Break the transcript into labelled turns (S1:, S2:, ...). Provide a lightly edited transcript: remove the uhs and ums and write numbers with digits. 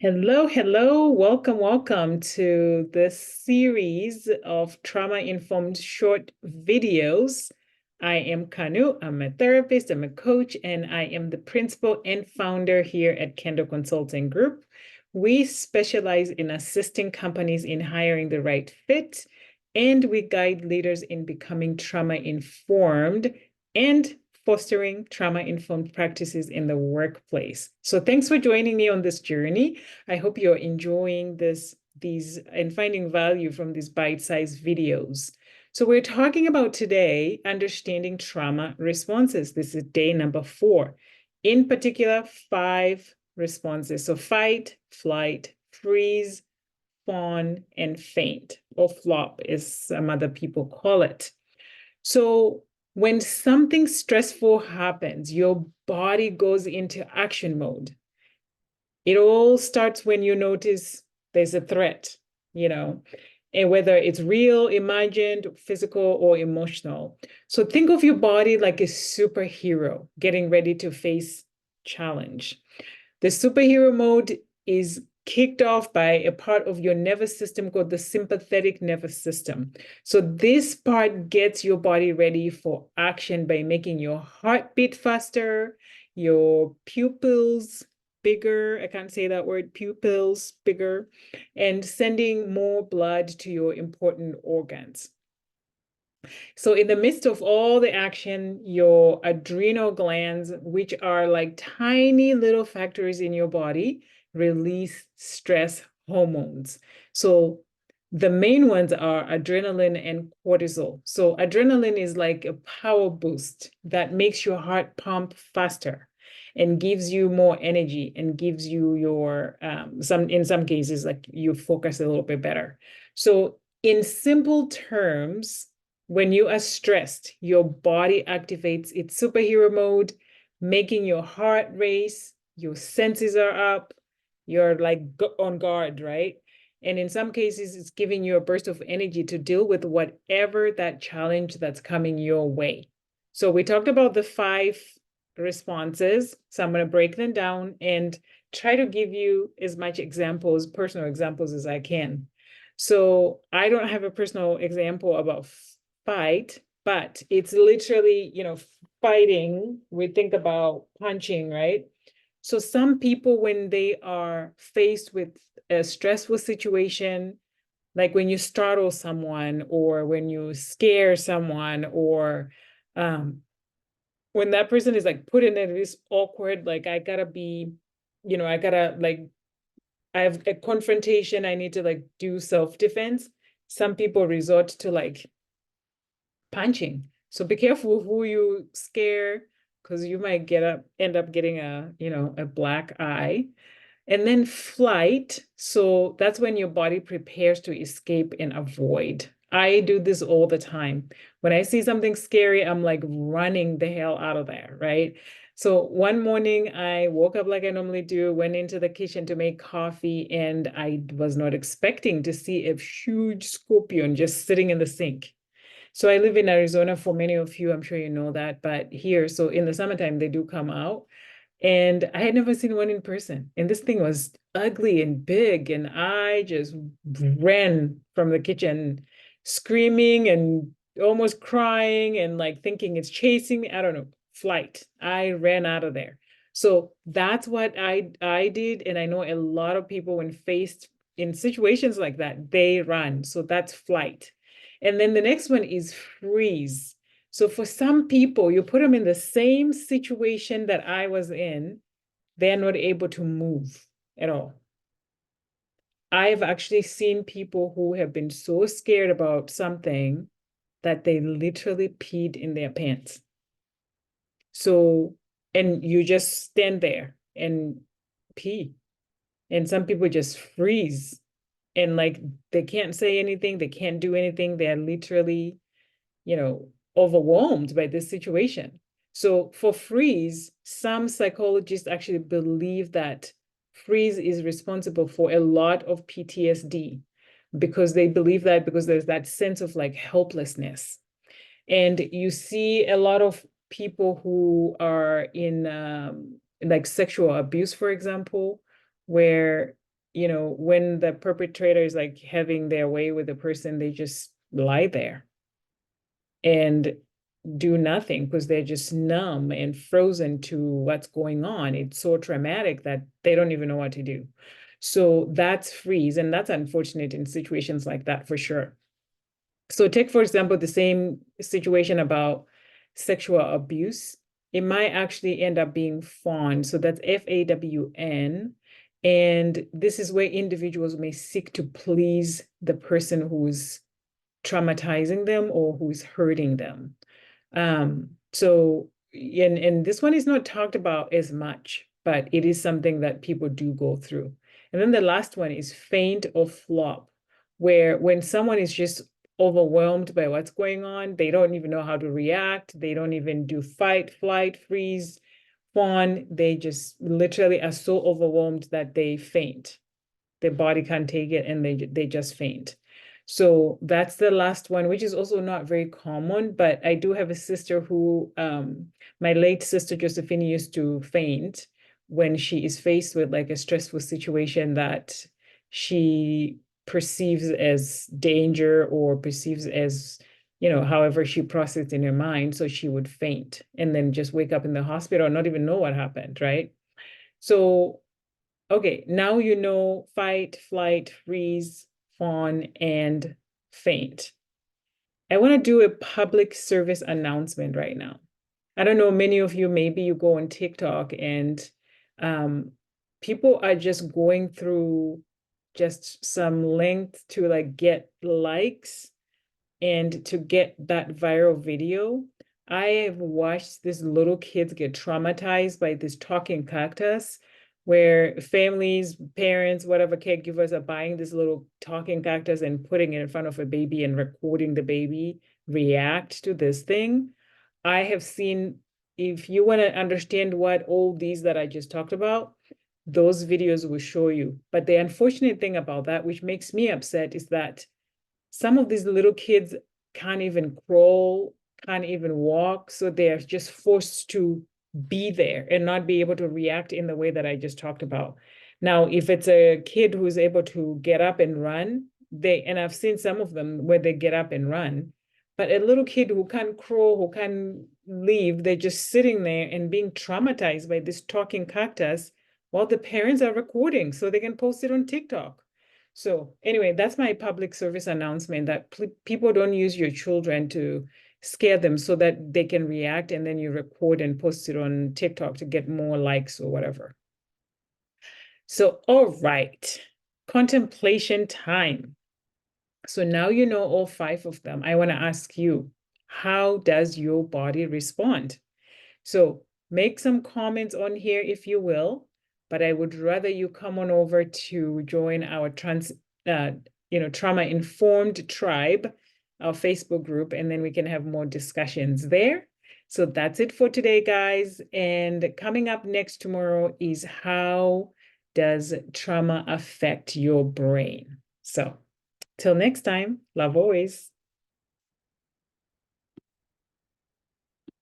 S1: Hello, hello. Welcome to this series of trauma-informed short videos. I am Kanu. I'm a therapist, I'm a coach, and I am the principal and founder here at Kendall Consulting Group. We specialize in assisting companies in hiring the right fit, and we guide leaders in becoming trauma-informed and fostering trauma-informed practices in the workplace. So thanks for joining me on this journey. I hope you're enjoying these and finding value from these bite-sized videos. So we're talking about today, understanding trauma responses. This is day number 4. In particular, 5 responses. So fight, flight, freeze, fawn, and faint, or flop, as some other people call it. So when something stressful happens, your body goes into action mode. It all starts when you notice there's a threat, and whether it's real, imagined, physical, or emotional. So think of your body like a superhero getting ready to face challenge. The superhero mode is kicked off by a part of your nervous system called the sympathetic nervous system. So this part gets your body ready for action by making your heart beat faster, your pupils bigger. I can't say that word, pupils bigger, and sending more blood to your important organs. So in the midst of all the action, your adrenal glands, which are like tiny little factories in your body, release stress hormones. So the main ones are adrenaline and cortisol. So adrenaline is like a power boost that makes your heart pump faster and gives you more energy and gives you your in some cases, like, you focus a little bit better. So in simple terms, when you are stressed, your body activates its superhero mode, making your heart race, your senses are up, you're like on guard, right? And in some cases, it's giving you a burst of energy to deal with whatever that challenge that's coming your way. So we talked about the 5 responses. So I'm going to break them down and try to give you as much examples, personal examples, as I can. So I don't have a personal example about fight, but it's literally, fighting. We think about punching, right? So some people, when they are faced with a stressful situation, like when you startle someone or when you scare someone, or when that person is like put in this awkward, like, I gotta be, I gotta, like, I have a confrontation, I need to like do self-defense. Some people resort to like punching. So be careful who you scare, because you might end up getting a black eye. And then flight. So that's when your body prepares to escape and avoid. I do this all the time. When I see something scary, I'm like running the hell out of there, right? So one morning I woke up like I normally do, went into the kitchen to make coffee, and I was not expecting to see a huge scorpion just sitting in the sink. So I live in Arizona. For many of you, I'm sure you know that, but here, so in the summertime, they do come out. And I had never seen one in person. And this thing was ugly and big. And I just ran from the kitchen, screaming and almost crying and like thinking it's chasing me. I don't know, flight. I ran out of there. So that's what I did. And I know a lot of people, when faced in situations like that, they run. So that's flight. And then the next one is freeze. So for some people, you put them in the same situation that I was in, they're not able to move at all. I've actually seen people who have been so scared about something that they literally peed in their pants. So, and you just stand there and pee. And some people just freeze and like they can't say anything, they can't do anything. They're literally, overwhelmed by this situation. So for freeze, some psychologists actually believe that freeze is responsible for a lot of PTSD, because they believe that, because there's that sense of like helplessness. And you see a lot of people who are in like sexual abuse, for example, where when the perpetrator is like having their way with the person, they just lie there and do nothing because they're just numb and frozen to what's going on. It's so traumatic that they don't even know what to do. So that's freeze, and that's unfortunate in situations like that for sure. So take, for example, the same situation about sexual abuse. It might actually end up being fawn. So that's FAWN. And this is where individuals may seek to please the person who's traumatizing them or who's hurting them. So, and this one is not talked about as much, but it is something that people do go through. And then the last one is faint or flop, where when someone is just overwhelmed by what's going on, they don't even know how to react. They don't even do fight, flight, freeze, fawn. They just literally are so overwhelmed that they faint. Their body can't take it and they just faint. So that's the last one, which is also not very common, but I do have a sister who, my late sister Josephine used to faint when she is faced with like a stressful situation that she perceives as danger or perceives as, however she processed in her mind. So she would faint and then just wake up in the hospital and not even know what happened, right? So, okay, now you know fight, flight, freeze, fawn, and faint. I want to do a public service announcement right now. I don't know, many of you, maybe you go on TikTok and people are just going through just some length to like get likes and to get that viral video. I have watched these little kids get traumatized by this talking cactus, where families, parents, whatever caregivers are buying this little talking cactus and putting it in front of a baby and recording the baby react to this thing. I have seen, if you want to understand what all these that I just talked about, those videos will show you. But the unfortunate thing about that, which makes me upset, is that some of these little kids can't even crawl, can't even walk. So they're just forced to be there and not be able to react in the way that I just talked about. Now, if it's a kid who's able to get up and run, and I've seen some of them where they get up and run, but a little kid who can't crawl, who can't leave, they're just sitting there and being traumatized by this talking cactus while the parents are recording so they can post it on TikTok. So anyway, that's my public service announcement, that people don't use your children to scare them so that they can react, and then you record and post it on TikTok to get more likes or whatever. So, all right, contemplation time. So now you know all 5 of them. I want to ask you, how does your body respond? So make some comments on here if you will, but I would rather you come on over to join our trauma-informed tribe, our Facebook group, and then we can have more discussions there. So that's it for today, guys. And coming up next tomorrow is how does trauma affect your brain? So till next time, love always.